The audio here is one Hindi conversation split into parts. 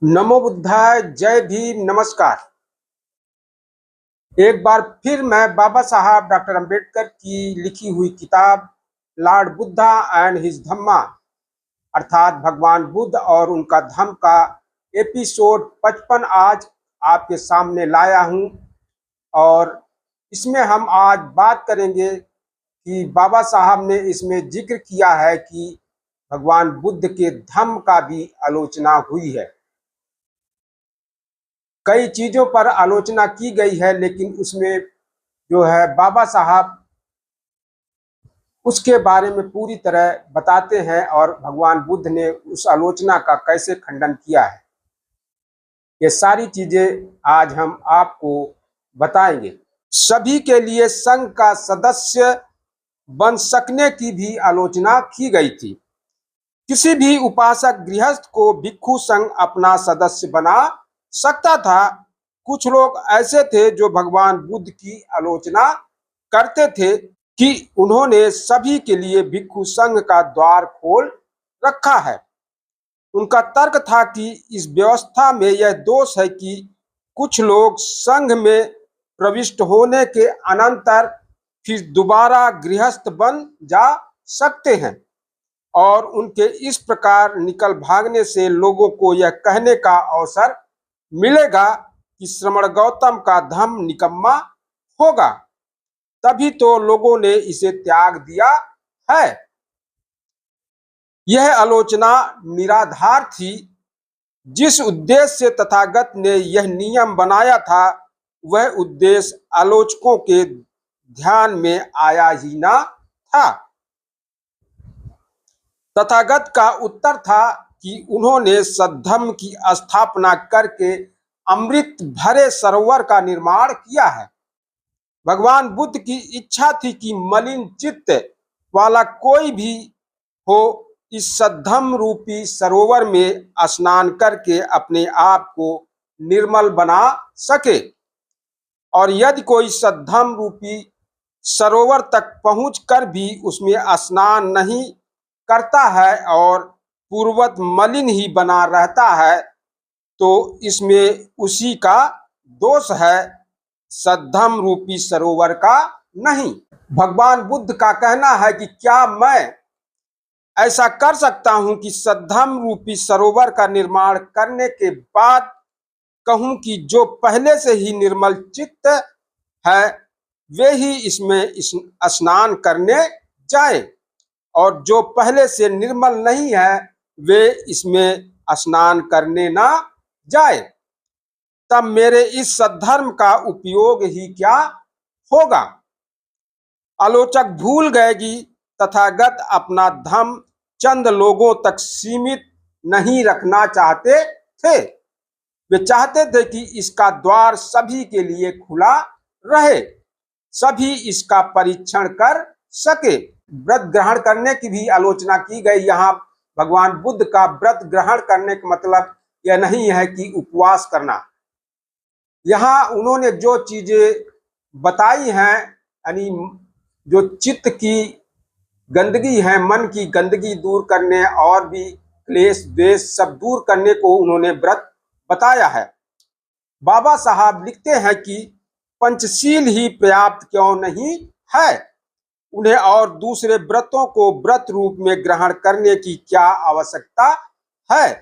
नमो बुद्धाय, जय भीम, नमस्कार। एक बार फिर मैं बाबा साहब डॉक्टर अंबेडकर की लिखी हुई किताब लॉर्ड बुद्धा एंड हिज धम्मा अर्थात भगवान बुद्ध और उनका धम्म का एपिसोड 55 आज आपके सामने लाया हूं। और इसमें हम आज बात करेंगे कि बाबा साहब ने इसमें जिक्र किया है कि भगवान बुद्ध के धम्म का भी आलोचना हुई है। कई चीजों पर आलोचना की गई है, लेकिन उसमें जो है बाबा साहब उसके बारे में पूरी तरह बताते हैं और भगवान बुद्ध ने उस आलोचना का कैसे खंडन किया है, ये सारी चीजें आज हम आपको बताएंगे। सभी के लिए संघ का सदस्य बन सकने की भी आलोचना की गई थी। किसी भी उपासक गृहस्थ को भिक्षु संघ अपना सदस्य बना सकता था। कुछ लोग ऐसे थे जो भगवान बुद्ध की आलोचना करते थे कि उन्होंने सभी के लिए भिक्षु संघ का द्वार खोल रखा है। उनका तर्क था कि इस व्यवस्था में यह दोष है कि कुछ लोग संघ में प्रविष्ट होने के अनंतर फिर दोबारा गृहस्थ बन जा सकते हैं और उनके इस प्रकार निकल भागने से लोगों को यह कहने का अवसर मिलेगा कि श्रमण गौतम का धम्म निकम्मा होगा, तभी तो लोगों ने इसे त्याग दिया है। यह आलोचना निराधार थी। जिस उद्देश्य से तथागत ने यह नियम बनाया था वह उद्देश्य आलोचकों के ध्यान में आया ही ना था। तथागत का उत्तर था कि उन्होंने सद्धम्म की स्थापना करके अमृत भरे सरोवर का निर्माण किया है। भगवान बुद्ध की इच्छा थी कि मलिन चित्त वाला कोई भी हो इस सद्धम्म रूपी सरोवर में स्नान करके अपने आप को निर्मल बना सके, और यदि कोई सद्धम्म रूपी सरोवर तक पहुंचकर भी उसमें स्नान नहीं करता है और पूर्वत मलिन ही बना रहता है तो इसमें उसी का दोष है, सद्धम्म रूपी सरोवर का नहीं। भगवान बुद्ध का कहना है कि क्या मैं ऐसा कर सकता हूं कि सद्धम्म रूपी सरोवर का निर्माण करने के बाद कहूं कि जो पहले से ही निर्मल चित्त है वे ही इसमें स्नान करने जाए और जो पहले से निर्मल नहीं है वे इसमें स्नान करने ना जाए, तब मेरे इस सद्धर्म का उपयोग ही क्या होगा। आलोचक भूल गए कि तथागत अपना धम्म चंद लोगों तक सीमित नहीं रखना चाहते थे। वे चाहते थे कि इसका द्वार सभी के लिए खुला रहे, सभी इसका परीक्षण कर सके। व्रत ग्रहण करने की भी आलोचना की गई। यहाँ भगवान बुद्ध का व्रत ग्रहण करने का मतलब यह नहीं है कि उपवास करना। यहाँ उन्होंने जो चीजें बताई हैं, यानी जो चित्त की गंदगी है, मन की गंदगी दूर करने और भी क्लेश द्वेष सब दूर करने को उन्होंने व्रत बताया है। बाबा साहब लिखते हैं कि पंचशील ही पर्याप्त क्यों नहीं है, उन्हें और दूसरे व्रतों को व्रत रूप में ग्रहण करने की क्या आवश्यकता है।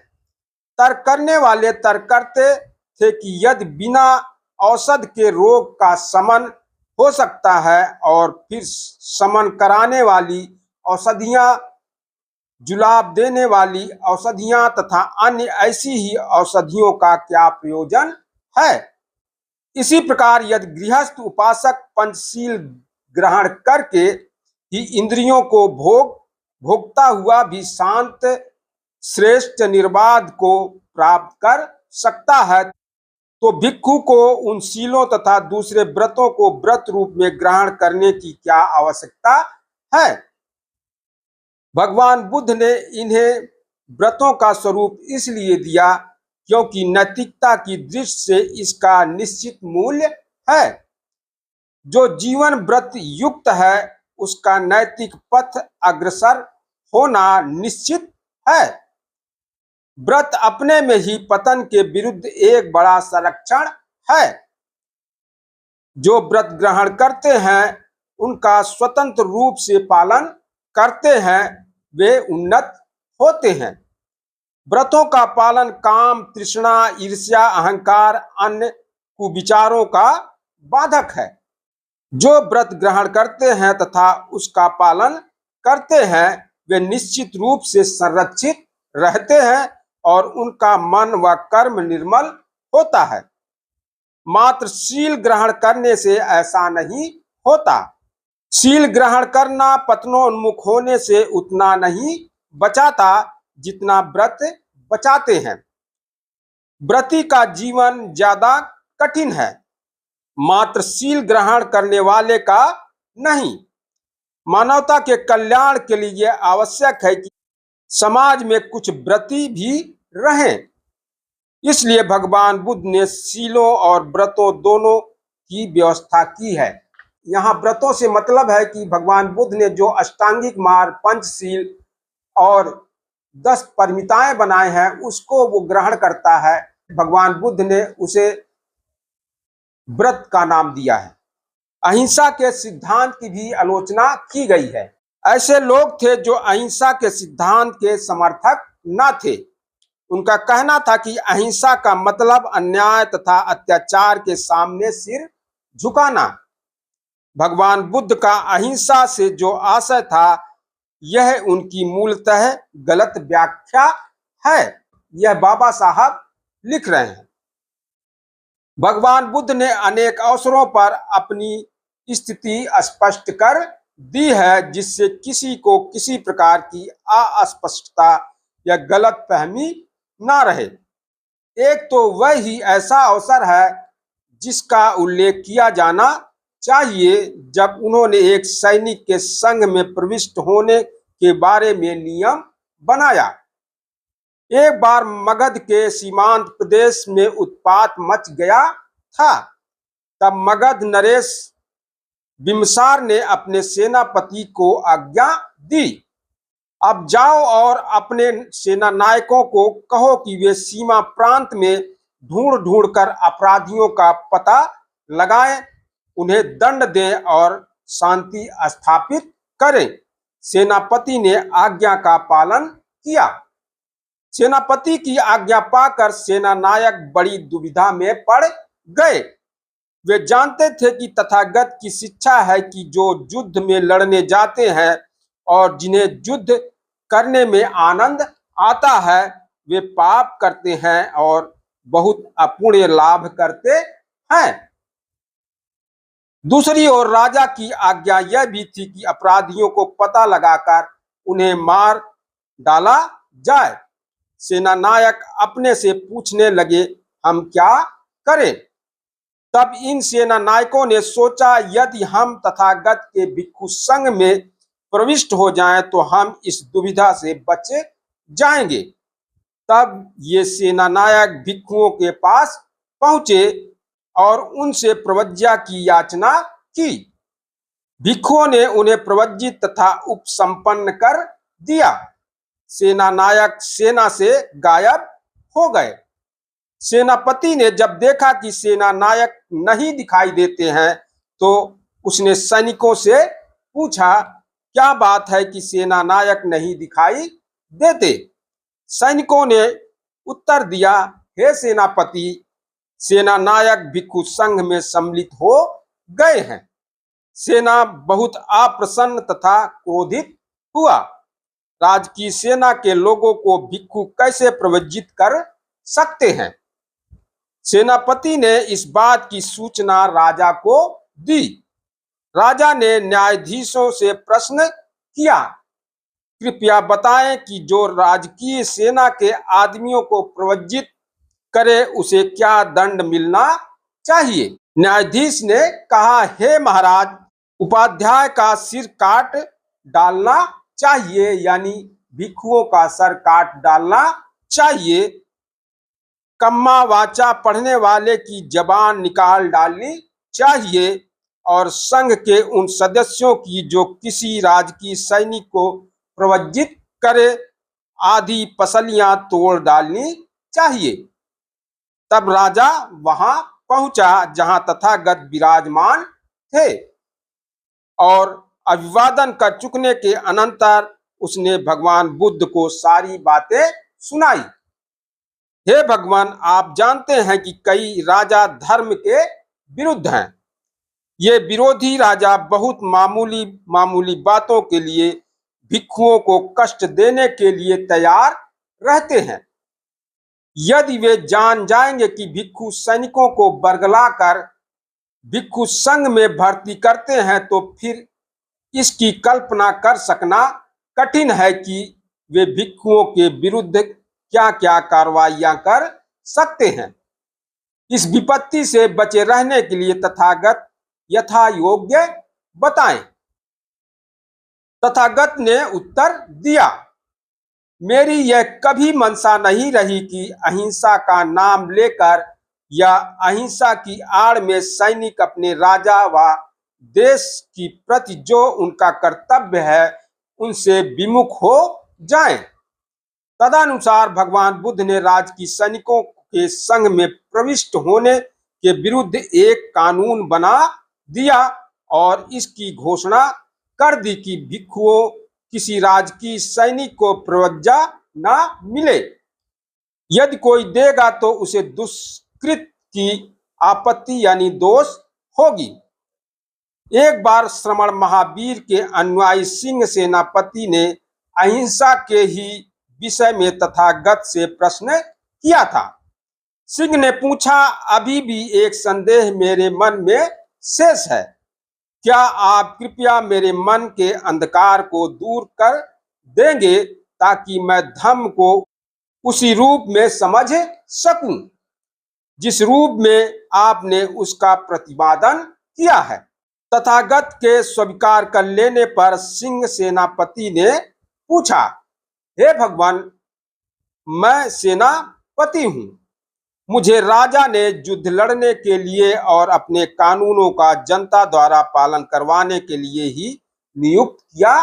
तर्क करने वाले तर्क करते थे कि यदि बिना औषध के रोग का शमन हो सकता है और फिर शमन कराने वाली औषधियां, जुलाब देने वाली औषधियां तथा अन्य ऐसी ही औषधियों का क्या प्रयोजन है। इसी प्रकार यदि गृहस्थ उपासक पंचशील ग्रहण करके ही इंद्रियों को भोगता हुआ भी शांत श्रेष्ठ निर्बाध को प्राप्त कर सकता है, तो भिक्षु को उन शीलों तथा दूसरे व्रतों को व्रत रूप में ग्रहण करने की क्या आवश्यकता है। भगवान बुद्ध ने इन्हें व्रतों का स्वरूप इसलिए दिया क्योंकि नैतिकता की दृष्टि से इसका निश्चित मूल्य है। जो जीवन व्रत युक्त है उसका नैतिक पथ अग्रसर होना निश्चित है। व्रत अपने में ही पतन के विरुद्ध एक बड़ा संरक्षण है। जो व्रत ग्रहण करते हैं उनका स्वतंत्र रूप से पालन करते हैं वे उन्नत होते हैं। व्रतों का पालन काम, तृष्णा, ईर्ष्या, अहंकार, अन्य कुविचारों का बाधक है। जो व्रत ग्रहण करते हैं तथा उसका पालन करते हैं वे निश्चित रूप से संरक्षित रहते हैं और उनका मन व कर्म निर्मल होता है। मात्र शील ग्रहण करने से ऐसा नहीं होता। शील ग्रहण करना पतनोन्मुख होने से उतना नहीं बचाता जितना व्रत बचाते हैं। व्रती का जीवन ज्यादा कठिन है, मात्र शील ग्रहण करने वाले का नहीं। मानवता के कल्याण के लिए आवश्यक है कि समाज में कुछ व्रती भी रहें। इसलिए भगवान बुद्ध ने शीलों और व्रतों दोनों की व्यवस्था की है। यहाँ व्रतों से मतलब है कि भगवान बुद्ध ने जो अष्टांगिक मार्ग, पंचशील और 10 परमिताएं बनाए हैं उसको वो ग्रहण करता है। भगवान बुद्ध ने उसे व्रत का नाम दिया है। अहिंसा के सिद्धांत की भी आलोचना की गई है। ऐसे लोग थे जो अहिंसा के सिद्धांत के समर्थक न थे। उनका कहना था कि अहिंसा का मतलब अन्याय तथा अत्याचार के सामने सिर झुकाना। भगवान बुद्ध का अहिंसा से जो आशय था यह उनकी मूलतः गलत व्याख्या है। यह बाबा साहब लिख रहे हैं। भगवान बुद्ध ने अनेक अवसरों पर अपनी स्थिति स्पष्ट कर दी है जिससे किसी को किसी प्रकार की अस्पष्टता या गलत फहमी ना रहे। एक तो वह ही ऐसा अवसर है जिसका उल्लेख किया जाना चाहिए जब उन्होंने एक सैनिक के संघ में प्रविष्ट होने के बारे में नियम बनाया। एक बार मगध के सीमांत प्रदेश में उत्पात मच गया था। तब मगध नरेश बिम्सार ने अपने सेनापति को आज्ञा दी, अब जाओ और अपने सेना नायकों को कहो कि वे सीमा प्रांत में ढूंढ ढूंढ कर अपराधियों का पता लगाएं, उन्हें दंड दें और शांति स्थापित करें। सेनापति ने आज्ञा का पालन किया। सेनापति की आज्ञा पाकर सेना नायक बड़ी दुविधा में पड़ गए। वे जानते थे कि तथागत की शिक्षा है कि जो युद्ध में लड़ने जाते हैं और जिन्हें युद्ध करने में आनंद आता है वे पाप करते हैं और बहुत अपुण्य लाभ करते हैं। दूसरी ओर राजा की आज्ञा यह भी थी कि अपराधियों को पता लगाकर उन्हें मार डाला जाए। सेना नायक अपने से पूछने लगे, हम क्या करें? तब इन सेना नायकों ने सोचा, यदि हम तथागत के भिक्षु संघ में प्रविष्ट हो जाएं तो हम इस दुविधा से बच जाएंगे। तब ये सेना नायक भिक्षुओं के पास पहुंचे और उनसे प्रवज्ञा की याचना की। भिक्षुओं ने उन्हें प्रवज्जित तथा उपसंपन्न कर दिया। सेना नायक सेना से गायब हो गए। सेनापति ने जब देखा कि सेना नायक नहीं दिखाई देते हैं तो उसने सैनिकों से पूछा, क्या बात है कि सेना नायक नहीं दिखाई देते? सैनिकों ने उत्तर दिया, हे सेनापति, सेना नायक भिक्षु संघ में सम्मिलित हो गए हैं। सेना बहुत अप्रसन्न तथा क्रोधित हुआ। राज की सेना के लोगों को भिक्षु कैसे प्रवज्जित कर सकते हैं? सेनापति ने इस बात की सूचना राजा को दी। राजा ने न्यायाधीशों से प्रश्न किया, कृपया बताएं कि जो राजकीय सेना के आदमियों को प्रवज्जित करे उसे क्या दंड मिलना चाहिए? न्यायाधीश ने कहा, हे महाराज, उपाध्याय का सिर काट डालना चाहिए, यानी भिक्षुओं का सर काट डालना चाहिए। कम्मा वाचा पढ़ने वाले की जबान निकाल डालनी चाहिए और संघ के उन सदस्यों की जो किसी राजकीय सैनिक को प्रवज्जित करे आधी पसलियां तोड़ डालनी चाहिए। तब राजा वहां पहुंचा जहां तथागत विराजमान थे और अभिवादन कर चुकने के अनंतर उसने भगवान बुद्ध को सारी बातें सुनाई। हे भगवान, आप जानते हैं कि कई राजा धर्म के विरुद्ध हैं। ये विरोधी राजा बहुत मामूली मामूली बातों के लिए भिक्षुओं को कष्ट देने के लिए तैयार रहते हैं। यदि वे जान जाएंगे कि भिक्षु सैनिकों को बरगलाकर भिक्षु संघ में भर्ती करते हैं तो फिर इसकी कल्पना कर सकना कठिन है कि वे भिक्षुओं के विरुद्ध क्या क्या कार्रवाइयां कर सकते हैं। इस विपत्ति से बचे रहने के लिए तथागत यथा योग्य बताएं। तथागत ने उत्तर दिया, मेरी यह कभी मंशा नहीं रही कि अहिंसा का नाम लेकर या अहिंसा की आड़ में सैनिक अपने राजा व देश की प्रति जो उनका कर्तव्य है उनसे विमुख हो जाएं। तदनुसार भगवान बुद्ध ने राजकीय सैनिकों के संघ में प्रविष्ट होने के विरुद्ध एक कानून बना दिया और इसकी घोषणा कर दी कि भिक्षुओं किसी राजकीय सैनिक को प्रवज्जा न मिले। यदि कोई देगा तो उसे दुष्कृत की आपत्ति यानी दोष होगी। एक बार श्रमण महावीर के अनुयायी सिंह सेनापति ने अहिंसा के ही विषय में तथागत से प्रश्न किया था। सिंह ने पूछा, अभी भी एक संदेह मेरे मन में शेष है। क्या आप कृपया मेरे मन के अंधकार को दूर कर देंगे ताकि मैं धम्म को उसी रूप में समझ सकूं जिस रूप में आपने उसका प्रतिपादन किया है। तथागत के स्वीकार कर लेने पर सिंह सेनापति ने पूछा, हे भगवान, मैं सेनापति हूं। मुझे राजा ने युद्ध लड़ने के लिए और अपने कानूनों का जनता द्वारा पालन करवाने के लिए ही नियुक्त किया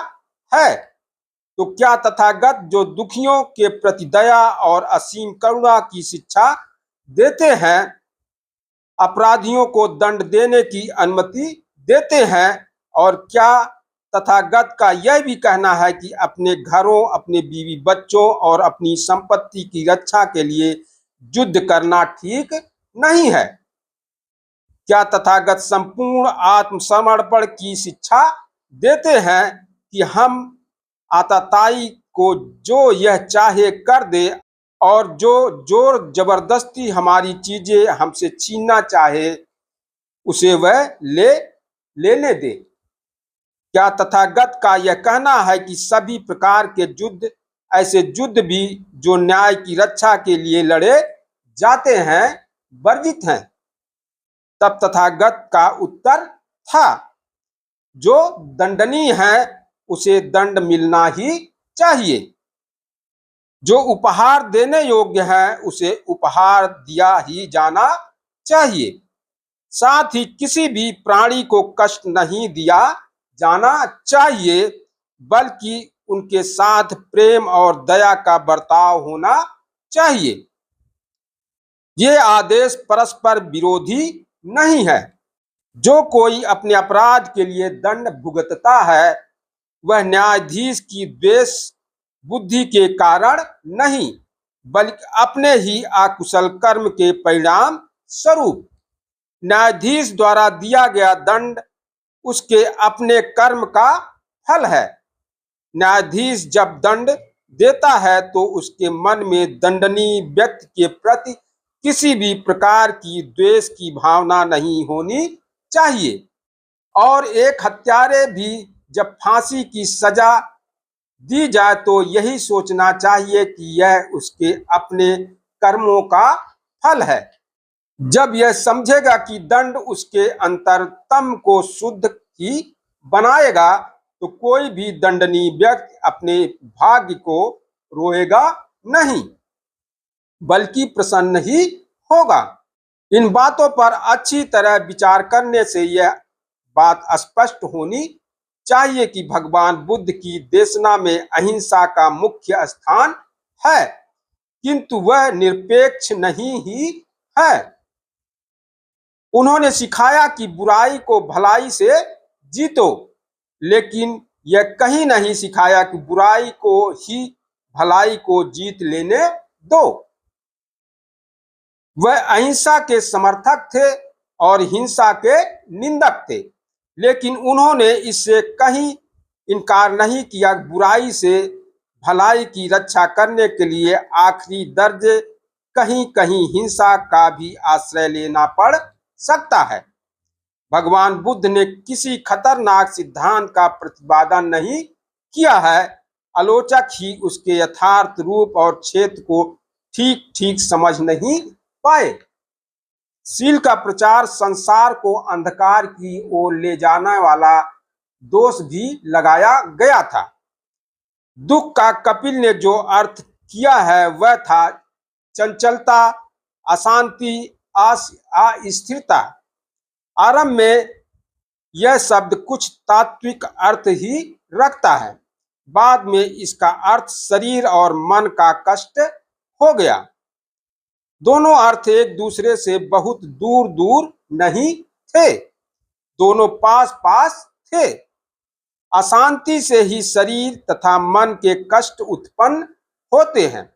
है। तो क्या तथागत जो दुखियों के प्रति दया और असीम करुणा की शिक्षा देते हैं, अपराधियों को दंड देने की अनुमति देते हैं, और क्या तथागत का यह भी कहना है कि अपने घरों, अपने बीवी बच्चों और अपनी संपत्ति की रक्षा के लिए युद्ध करना ठीक नहीं है? क्या तथागत संपूर्ण आत्मसमर्पण की शिक्षा देते हैं कि हम आतताई को जो यह चाहे कर दे और जो जोर जबरदस्ती हमारी चीजें हमसे छीनना चाहे उसे वह लेने दे? क्या तथागत का यह कहना है कि सभी प्रकार के युद्ध, ऐसे युद्ध भी जो न्याय की रक्षा के लिए लड़े जाते हैं, वर्जित हैं? तब तथागत का उत्तर था, जो दंडनीय है उसे दंड मिलना ही चाहिए, जो उपहार देने योग्य है उसे उपहार दिया ही जाना चाहिए। साथ ही किसी भी प्राणी को कष्ट नहीं दिया जाना चाहिए, बल्कि उनके साथ प्रेम और दया का बर्ताव होना चाहिए। ये आदेश परस्पर विरोधी नहीं है। जो कोई अपने अपराध के लिए दंड भुगतता है वह न्यायाधीश की द्वेष बुद्धि के कारण नहीं, बल्कि अपने ही अकुशल कर्म के परिणाम स्वरूप। न्यायाधीश द्वारा दिया गया दंड उसके अपने कर्म का फल है। न्यायाधीश जब दंड देता है तो उसके मन में दंडनीय व्यक्ति के प्रति किसी भी प्रकार की द्वेष की भावना नहीं होनी चाहिए। और एक हत्यारे भी जब फांसी की सजा दी जाए तो यही सोचना चाहिए कि यह उसके अपने कर्मों का फल है। जब यह समझेगा कि दंड उसके अंतरतम को शुद्ध ही बनाएगा तो कोई भी दंडनीय व्यक्ति अपने भाग्य को रोएगा नहीं, बल्कि प्रसन्न ही होगा। इन बातों पर अच्छी तरह विचार करने से यह बात स्पष्ट होनी चाहिए कि भगवान बुद्ध की देशना में अहिंसा का मुख्य स्थान है, किंतु वह निरपेक्ष नहीं ही है। उन्होंने सिखाया कि बुराई को भलाई से जीतो, लेकिन यह कहीं नहीं सिखाया कि बुराई को ही भलाई को जीत लेने दो। वह अहिंसा के समर्थक थे और हिंसा के निंदक थे, लेकिन उन्होंने इससे कहीं इनकार नहीं किया। बुराई से भलाई की रक्षा करने के लिए आखिरी दर्जे कहीं कहीं हिंसा का भी आश्रय लेना पड़ सकता है। भगवान बुद्ध ने किसी खतरनाक सिद्धांत का प्रतिपादन नहीं किया है, आलोचक ही उसके यथार्थ रूप और क्षेत्र को ठीक ठीक समझ नहीं पाए। शील का प्रचार संसार को अंधकार की ओर ले जाने वाला दोष भी लगाया गया था। दुख का कपिल ने जो अर्थ किया है वह था चंचलता, अशांति, अस्थिरता। आरंभ में यह शब्द कुछ तात्विक अर्थ ही रखता है, बाद में इसका अर्थ शरीर और मन का कष्ट हो गया। दोनों अर्थ एक दूसरे से बहुत दूर दूर नहीं थे, दोनों पास पास थे। अशांति से ही शरीर तथा मन के कष्ट उत्पन्न होते हैं।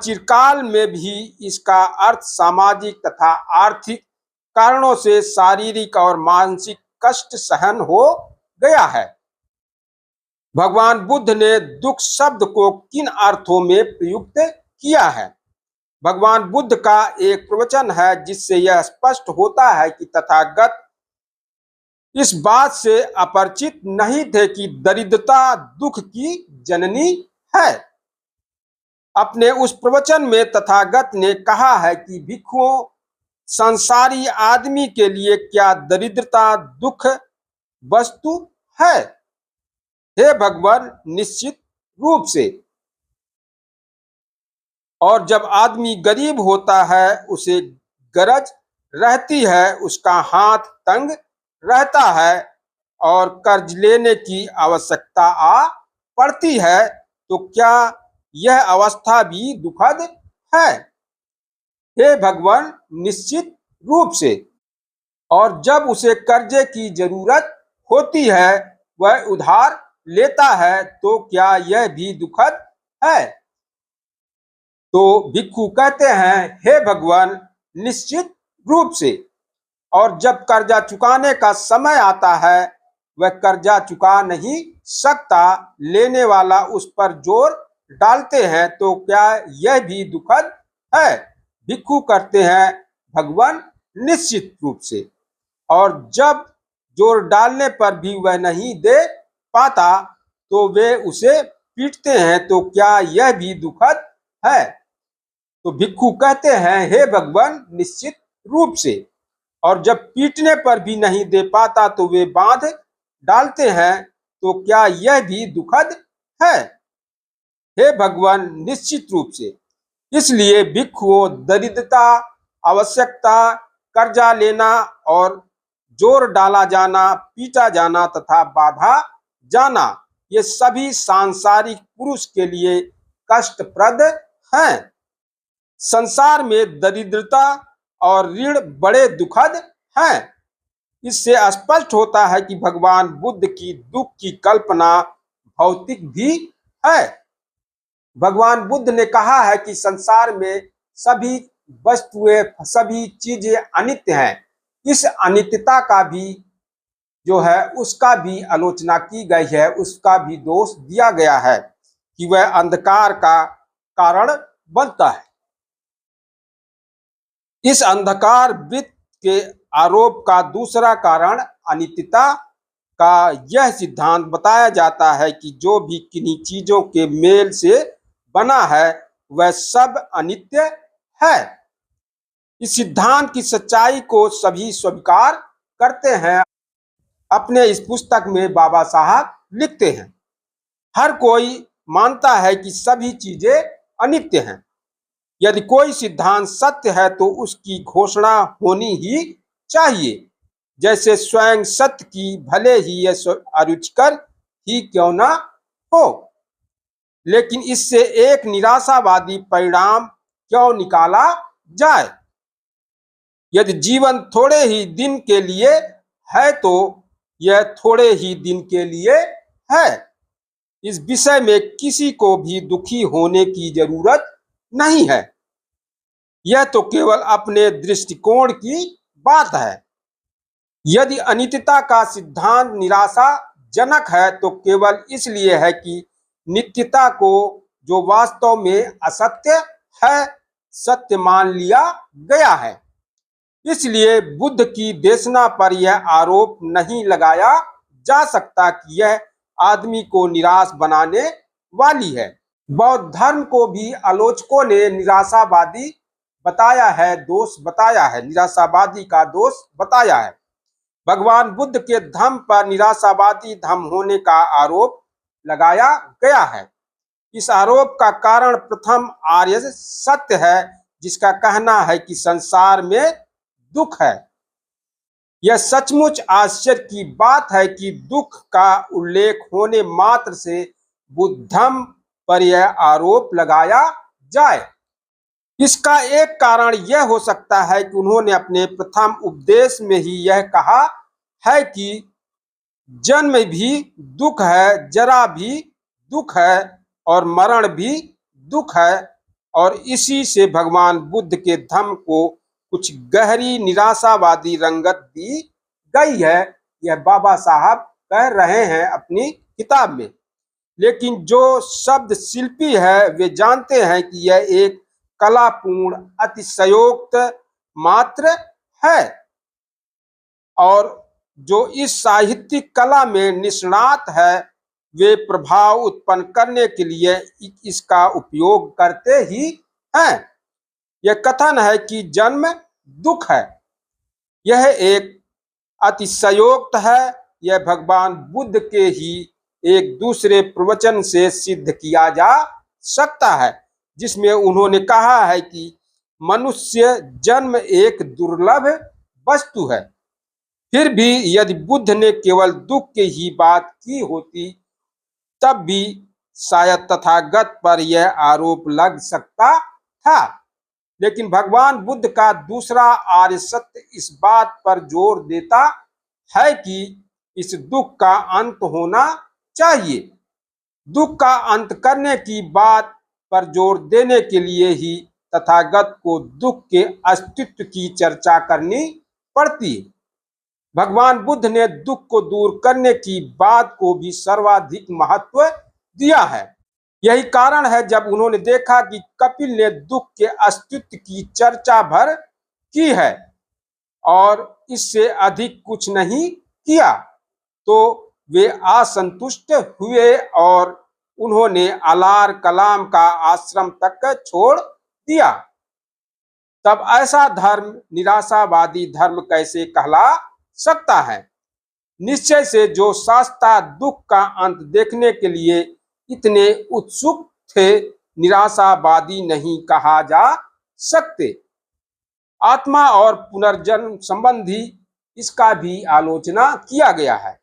चिरकाल में भी इसका अर्थ सामाजिक तथा आर्थिक कारणों से शारीरिक और मानसिक कष्ट सहन हो गया है। भगवान बुद्ध ने दुख शब्द को किन अर्थों में प्रयुक्त किया है? भगवान बुद्ध का एक प्रवचन है जिससे यह स्पष्ट होता है कि तथागत इस बात से अपरिचित नहीं थे कि दरिद्रता दुख की जननी है। अपने उस प्रवचन में तथागत ने कहा है कि भिक्षुओं, संसारी आदमी के लिए क्या दरिद्रता दुख वस्तु है? हे भगवान, निश्चित रूप से। और जब आदमी गरीब होता है, उसे गरज रहती है, उसका हाथ तंग रहता है और कर्ज लेने की आवश्यकता आ पड़ती है, तो क्या यह अवस्था भी दुखद है? हे भगवान, निश्चित रूप से। और जब उसे कर्जे की जरूरत होती है, वह उधार लेता है, तो क्या यह भी दुखद है? तो भिक्षु कहते हैं, हे भगवान, निश्चित रूप से। और जब कर्जा चुकाने का समय आता है, वह कर्जा चुका नहीं सकता, लेने वाला उस पर जोर डालते हैं, तो क्या यह भी दुखद है? भिक्षु करते हैं, भगवान, निश्चित रूप से। और जब जोर डालने पर भी वह नहीं दे पाता, तो वे उसे पीटते हैं, तो क्या यह भी दुखद है? तो भिक्षु कहते हैं, हे भगवान, निश्चित रूप से। और जब पीटने पर भी नहीं दे पाता, तो वे बांध डालते हैं, तो क्या यह भी दुखद है? हे भगवान, निश्चित रूप से। इसलिए भिक्षुओं, दरिद्रता, आवश्यकता, कर्जा लेना और जोर डाला जाना, पीटा जाना तथा बाधा जाना, ये सभी सांसारिक पुरुष के लिए कष्टप्रद हैं। संसार में दरिद्रता और ऋण बड़े दुखद हैं। इससे स्पष्ट होता है कि भगवान बुद्ध की दुख की कल्पना भौतिक भी है। भगवान बुद्ध ने कहा है कि संसार में सभी वस्तुएं, सभी चीजें अनित्य हैं। इस अनित्यता का भी जो है उसका भी आलोचना की गई है, उसका भी दोष दिया गया है कि वह अंधकार का कारण बनता है। इस अंधकार वृत्त के आरोप का दूसरा कारण अनित्यता का यह सिद्धांत बताया जाता है कि जो भी किन्हीं चीजों के मेल से बना है वह सब अनित्य है। इस सिद्धांत की सच्चाई को सभी स्वीकार करते हैं। अपने इस पुस्तक में बाबा साहब लिखते हैं, हर कोई मानता है कि सभी चीजें अनित्य हैं। यदि कोई सिद्धांत सत्य है तो उसकी घोषणा होनी ही चाहिए, जैसे स्वयं सत्य की, भले ही यह अरुचिकर ही क्यों ना हो। लेकिन इससे एक निराशावादी परिणाम क्यों निकाला जाए? यदि जीवन थोड़े ही दिन के लिए है तो यह थोड़े ही दिन के लिए है। इस विषय में किसी को भी दुखी होने की जरूरत नहीं है। यह तो केवल अपने दृष्टिकोण की बात है। यदि अनित्यता का सिद्धांत निराशाजनक है तो केवल इसलिए है कि नित्यता को, जो वास्तव में असत्य है, सत्य मान लिया गया है। इसलिए बुद्ध की देशना पर यह आरोप नहीं लगाया जा सकता कि यह आदमी को निराश बनाने वाली है। बौद्ध धर्म को भी आलोचकों ने निराशावादी बताया है, दोष बताया है, निराशावादी का दोष बताया है। भगवान बुद्ध के धर्म पर निराशावादी धर्म होने का आरोप लगाया गया है। इस आरोप का कारण प्रथम आर्य सत्य है, जिसका कहना है कि संसार में दुख है। यह सचमुच आश्चर्य की बात है कि दुख का उल्लेख होने मात्र से बुद्ध धर्म पर यह आरोप लगाया जाए। इसका एक कारण यह हो सकता है कि उन्होंने अपने प्रथम उपदेश में ही यह कहा है कि जन्म भी दुख है, जरा भी दुख है और मरण भी दुख है, और इसी से भगवान बुद्ध के धर्म को कुछ गहरी निराशावादी रंगत दी गई है। यह बाबा साहब कह रहे हैं अपनी किताब में। लेकिन जो शब्द शिल्पी है वे जानते हैं कि यह एक कलापूर्ण अतिशयोक्त मात्र है, और जो इस साहित्यिक कला में निष्णात है वे प्रभाव उत्पन्न करने के लिए इसका उपयोग करते ही हैं। यह कथन है कि जन्म दुख है, यह एक अतिशयोक्त है। यह भगवान बुद्ध के ही एक दूसरे प्रवचन से सिद्ध किया जा सकता है, जिसमें उन्होंने कहा है कि मनुष्य जन्म एक दुर्लभ वस्तु है। फिर भी यदि बुद्ध ने केवल दुख की ही बात की होती तब भी शायद तथागत पर यह आरोप लग सकता था। लेकिन भगवान बुद्ध का दूसरा आर्य सत्य इस बात पर जोर देता है कि इस दुख का अंत होना चाहिए। दुख का अंत करने की बात पर जोर देने के लिए ही तथागत को दुख के अस्तित्व की चर्चा करनी पड़ती। भगवान बुद्ध ने दुख को दूर करने की बात को भी सर्वाधिक महत्व दिया है। यही कारण है जब उन्होंने देखा कि कपिल ने दुख के अस्तित्व की चर्चा भर की है और इससे अधिक कुछ नहीं किया, तो वे असंतुष्ट हुए और उन्होंने अलार कलाम का आश्रम तक छोड़ दिया। तब ऐसा धर्म निराशावादी धर्म कैसे कहला सकता है? निश्चय से जो शास्त्रा दुख का अंत देखने के लिए इतने उत्सुक थे, निराशावादी नहीं कहा जा सकते। आत्मा और पुनर्जन्म संबंधी इसका भी आलोचना किया गया है।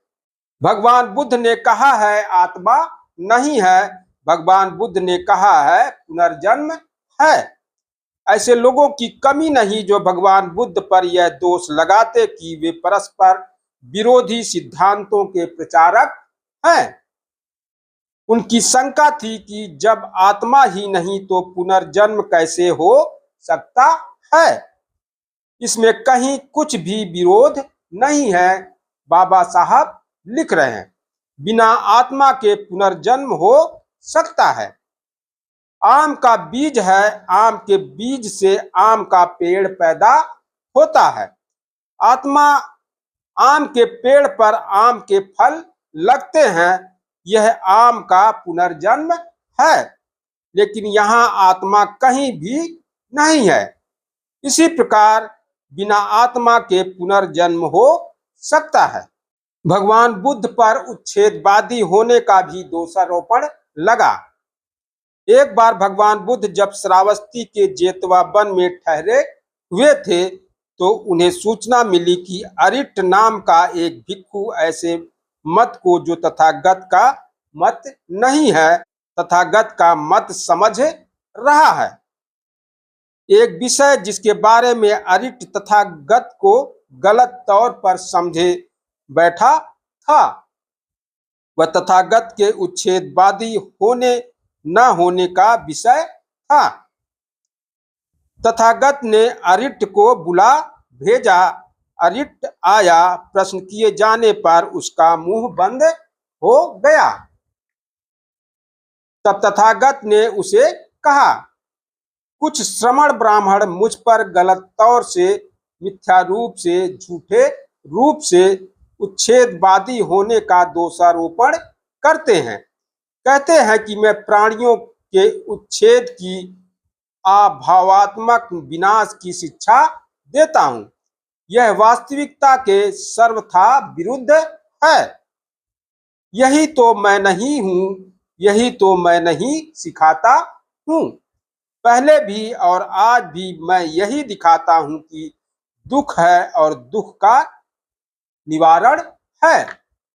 भगवान बुद्ध ने कहा है आत्मा नहीं है, भगवान बुद्ध ने कहा है पुनर्जन्म है। ऐसे लोगों की कमी नहीं जो भगवान बुद्ध पर यह दोष लगाते कि वे परस्पर विरोधी सिद्धांतों के प्रचारक हैं। उनकी शंका थी कि जब आत्मा ही नहीं तो पुनर्जन्म कैसे हो सकता है। इसमें कहीं कुछ भी विरोध नहीं है। बाबा साहब लिख रहे हैं, बिना आत्मा के पुनर्जन्म हो सकता है। आम का बीज है, आम के बीज से आम का पेड़ पैदा होता है। आत्मा आम के पेड़ पर आम के फल लगते हैं, यह आम का पुनर्जन्म है। लेकिन यहाँ आत्मा कहीं भी नहीं है। इसी प्रकार बिना आत्मा के पुनर्जन्म हो सकता है। भगवान बुद्ध पर उच्छेदवादी होने का भी दोषारोपण लगा। एक बार भगवान बुद्ध जब श्रावस्ती के जेतवा वन में ठहरे हुए थे तो उन्हें सूचना मिली कि अरिट नाम का एक भिक्षु ऐसे मत को जो तथागत का मत नहीं है तथागत का मत समझ रहा है। एक विषय जिसके बारे में अरिट तथागत को गलत तौर पर समझे बैठा था, वह तथागत के उच्छेदवादी होने न होने का विषय था। तथागत ने अरिट को बुला भेजा। अरिट आया। प्रश्न किए जाने पर उसका मुंह बंद हो गया। तब तथागत ने उसे कहा, कुछ श्रमण ब्राह्मण मुझ पर गलत तौर से, मिथ्या रूप से, झूठे रूप से उच्छेदवादी होने का दोषारोपण करते हैं। कहते हैं कि मैं प्राणियों के उच्छेद की अभावात्मक विनाश की शिक्षा देता हूं। यह वास्तविकता के सर्वथा विरुद्ध है। यही तो मैं नहीं हूं, यही तो मैं नहीं सिखाता हूं। पहले भी और आज भी मैं यही दिखाता हूं कि दुख है और दुख का निवारण है।